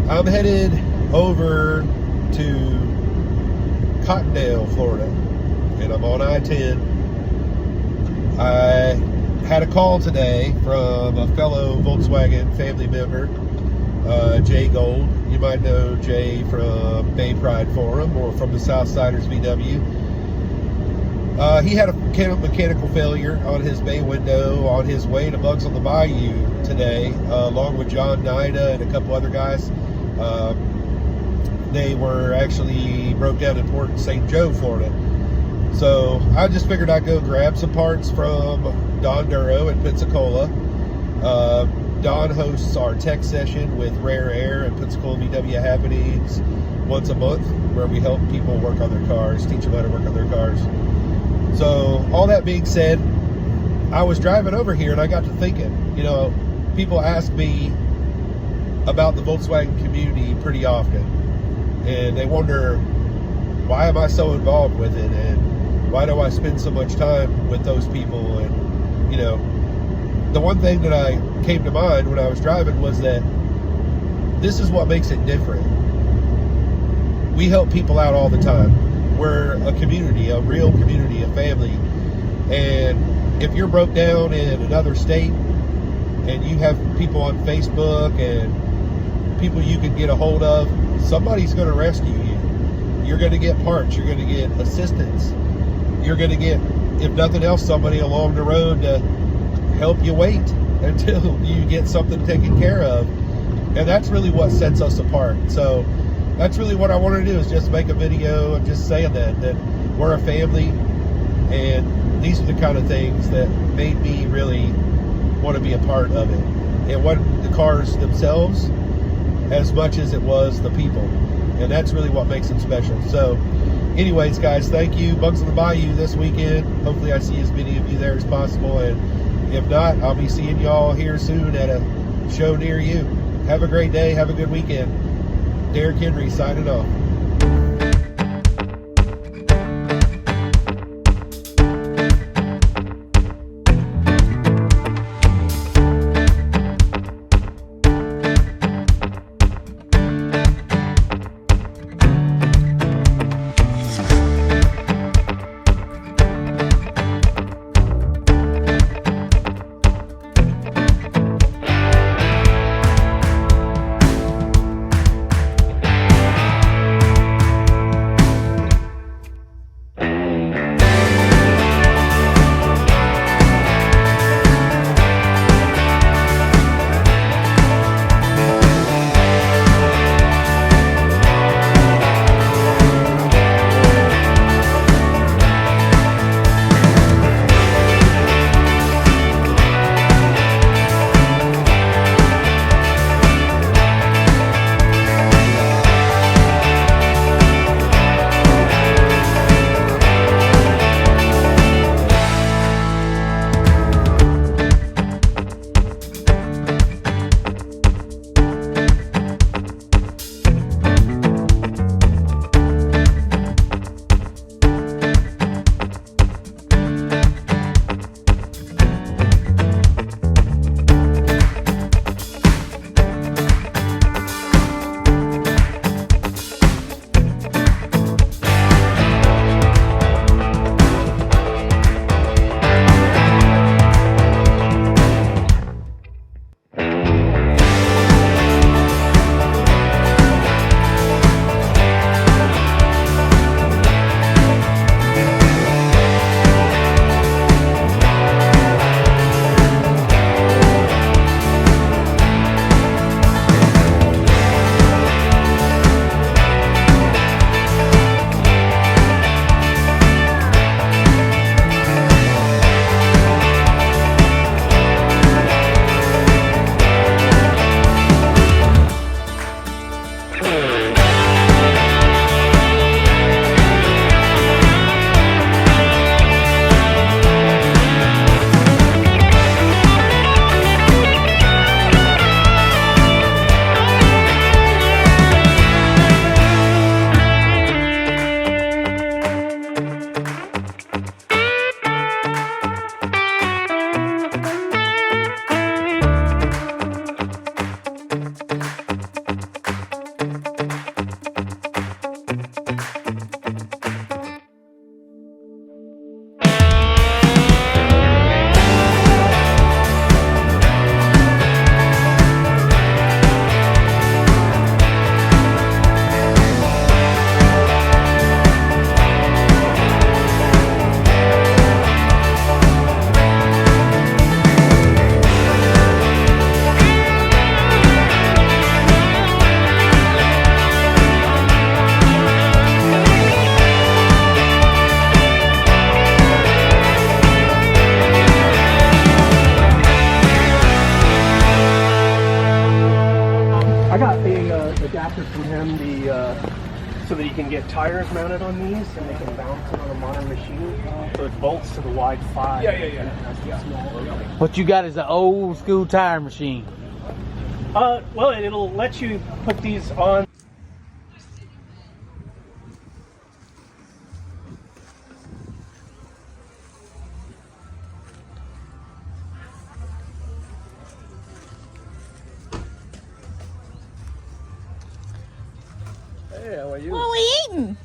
I'm headed over to Cottondale, Florida, and I'm on I-10. I had a call today from a fellow Volkswagen family member, Jay Gold. You might know Jay from Bay Pride Forum or from the Southsiders VW. He had a mechanical failure on his bay window on his way to Bugs on the Bayou today, along with John Nida and a couple other guys. They were actually broke down in Port St. Joe, Florida. So I just figured I'd go grab some parts from Don Duro in Pensacola. Don hosts our tech session with Rare Air and Pensacola VW happenings once a month, where we help people work on their cars, teach them how to work on their cars. So all that being said, I was driving over here and I got to thinking, you know, people ask me about the Volkswagen community pretty often, and they wonder, why am I so involved with it, and why do I spend so much time with those people? And, you know, the one thing that I came to mind when I was driving was that this is what makes it different. We help people out all the time. We're a community, a real community, a family. And if you're broke down in another state and you have people on Facebook and people you can get a hold of, somebody's going to rescue you. You're going to get parts. You're going to get assistance. You're going to get, if nothing else, somebody along the road to help you wait until you get something taken care of. And that's really what sets us apart. So that's really what I want to do, is just make a video and just saying that we're a family, and these are the kind of things that made me really want to be a part of it. It wasn't the cars themselves as much as it was the people, and that's really what makes them special. So anyways, guys, thank you. Bugs on the Bayou this weekend. Hopefully I see as many of you there as possible, and if not, I'll be seeing y'all here soon at a show near you. Have a great day. Have a good weekend. Derek Henry signing off. the adapter from him, so that you can get tires mounted on these, and they can bounce it on a modern machine. So it bolts to the wide 5. Yeah. What you got is an old school tire machine. Well, it'll let you put these on. Hey, how are you? What are we eating?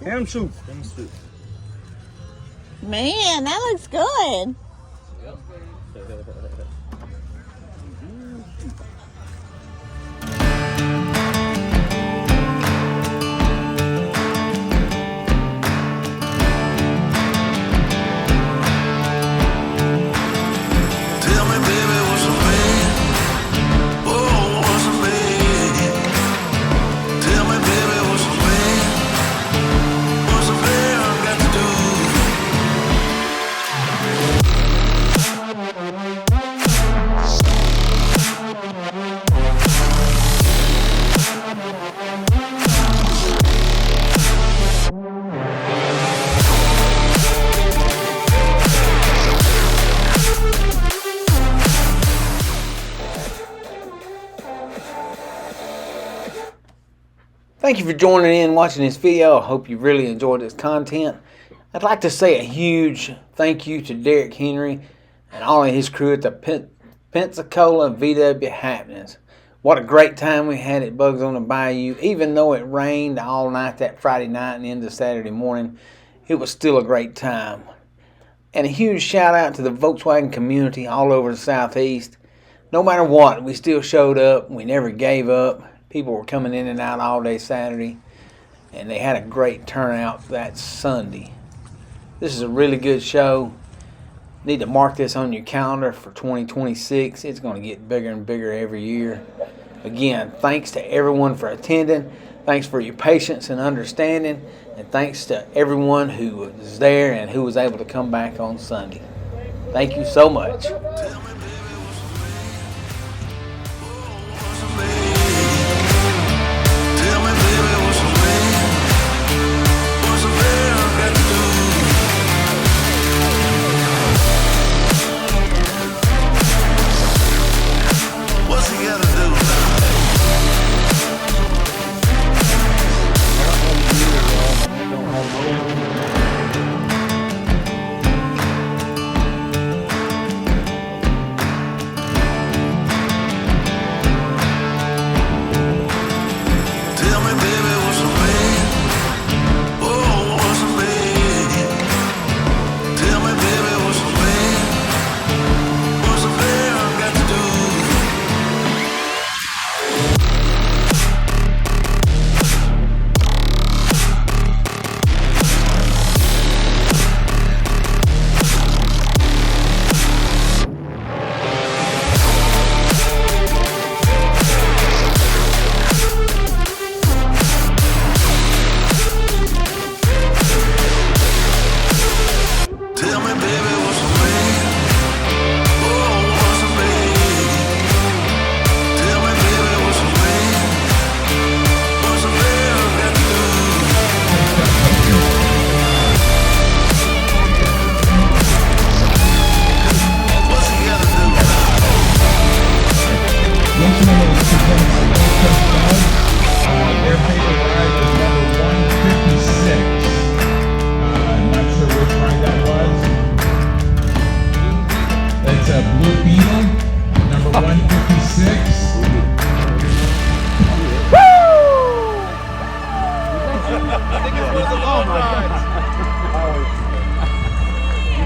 Ham soup. Man, that looks good. Thank you for joining in and watching this video. I hope you really enjoyed this content. I'd like to say a huge thank you to Derek Henry and all of his crew at the Pensacola VW Happenings. What a great time we had at Bugs on the Bayou. Even though it rained all night that Friday night and into Saturday morning, it was still a great time. And a huge shout out to the Volkswagen community all over the Southeast. No matter what, we still showed up. We never gave up. People were coming in and out all day Saturday, and they had a great turnout that Sunday. This is a really good show. Need to mark this on your calendar for 2026. It's going to get bigger and bigger every year. Again, thanks to everyone for attending. Thanks for your patience and understanding, and thanks to everyone who was there and who was able to come back on Sunday. Thank you so much.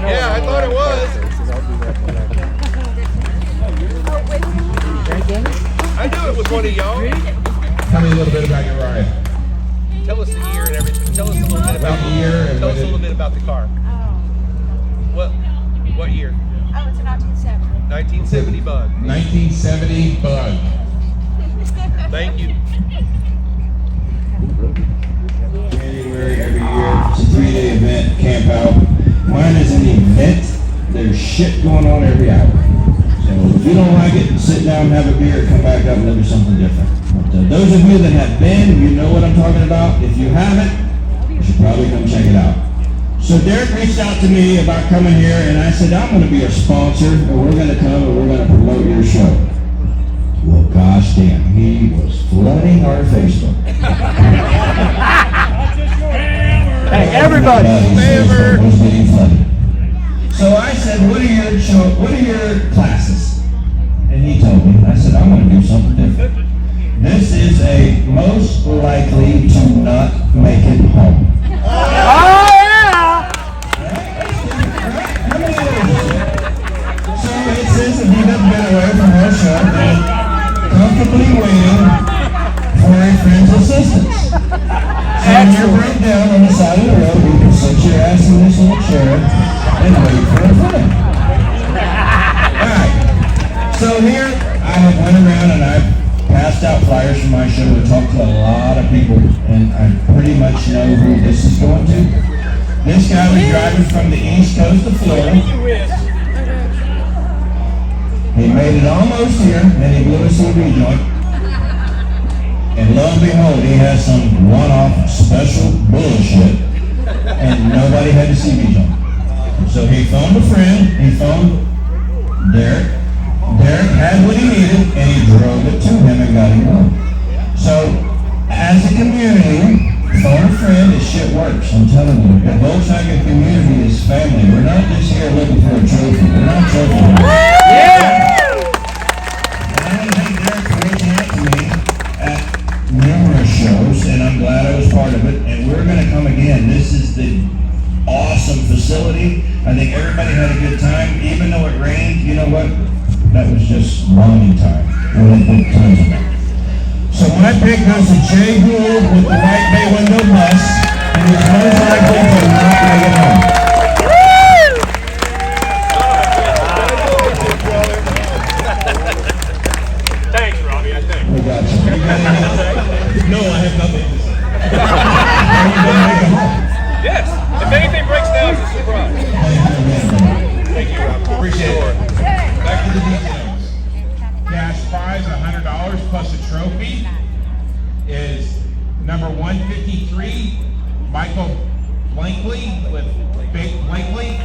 Yeah, I thought it was. I knew it was one of y'all. Tell me a little bit about your ride. Tell us the year and everything. Tell us a little bit about the year. And tell us a little bit about the car. What year? Oh, it's a 1970. 1970 Bug. 1970 Bug. Thank you. January every year. It's a 3-day event, camp out. Mine is an event. There's shit going on every hour. So if you don't like pack it, sit down, have a beer, come back up, and look at something different. But, those of you that have been, you know what I'm talking about. If you haven't, you should probably come check it out. So Derek reached out to me about coming here, and I said, I'm going to be a sponsor, and we're going to come and we're going to promote your show. Well, gosh damn, he was flooding our Facebook. Hey, everybody. Facebook was getting flooded. So I said, what are your classes? And he told me. I said, I'm going to do something different. This is a most likely to not make it home. Oh, yeah! How many of those? So it says that he doesn't been away from our show and comfortably waiting for a friend's assistance. So when you're broke down on the side of the road, you can sit your ass in this little chair and wait for a friend. Alright. So here I have went around and I've passed out flyers from my show and talked to a lot of people, and I pretty much know who this is going to. This guy was driving from the east coast of Florida. He made it almost here, and he blew a CB joint. And lo and behold, he has some one-off special bullshit, and nobody had a CB joint. So he phoned a friend, he phoned Derek. Derek had what he needed, and he drove it to him and got him home. So, as a community, phone a friend, this shit works. I'm telling you, the Volkswagen community is family. We're not just here looking for a trophy. We're not trophy hunters. Yeah! And I want to thank Derek for reaching out to me at numerous shows, and I'm glad I was part of it. And we're going to come again. This is the awesome facility. I think everybody had a good time, even though it rained. You know what? That was just bonding time. We had good times of it. So my pick goes to Jay Gould with the white bay window bus, and he's most likely to not make it home. Thanks, Robbie, I think. We got you. You got anything? No, I have nothing to say. Are you going to make it home? Yes. If anything breaks down, it's a surprise. Thank you, Robbie. Appreciate it. Back to the details. Cash prize $100 plus a trophy is number 153, Michael Blankley with Big Blankley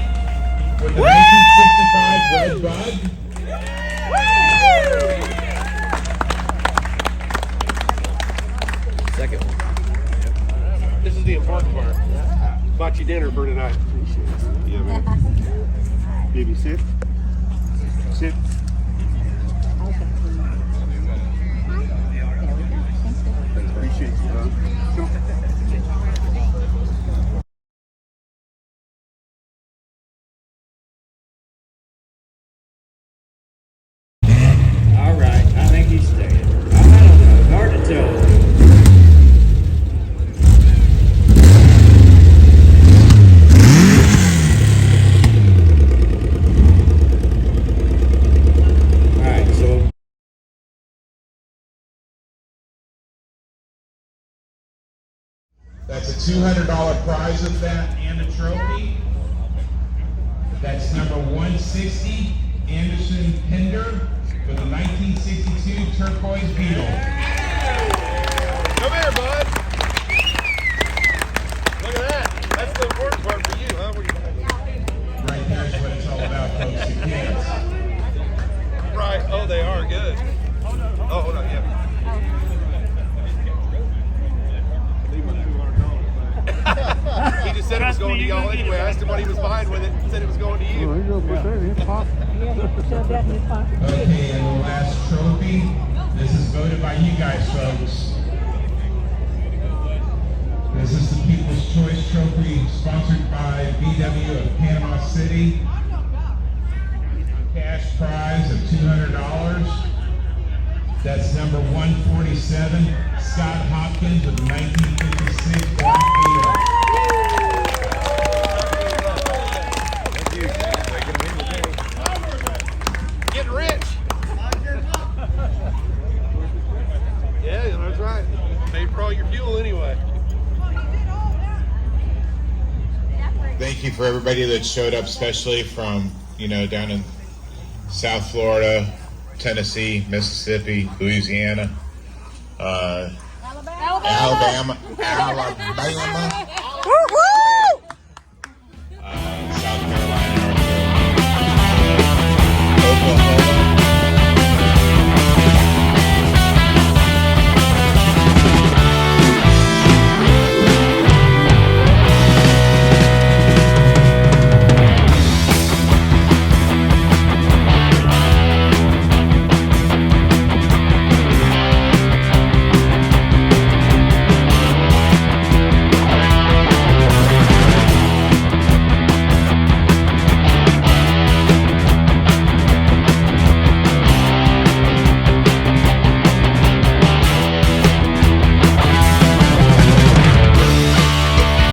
with the 1965 Red Bug. Second one. This is the important part. Bought you dinner for tonight. Yeah, man. Baby, sit. Sit. Appreciate you, bro. All right, I think he's staying. I don't know, it's hard to tell. That's a $200 prize of that and a trophy. That's number 160, Anderson Pender with a 1962 turquoise Beetle. Come here, bud. Look at that. That's the important part for you, huh? Right there's what it's all about, folks, the kids. Right. Oh, they are good. Oh, hold on. Yeah. He just said it was going to y'all anyway. I asked him what he was buying with it. He said it was going to you. Okay, and the last trophy. This is voted by you guys, folks. This is the People's Choice Trophy, sponsored by VW of Panama City. Cash prize of $200. That's number 147, Scott Hopkins with the 1956 Black Beetle. Getting rich. Yeah, that's right. Paid for all your fuel anyway. Thank you for everybody that showed up, especially from, down in South Florida, Tennessee, Mississippi, Louisiana, Alabama.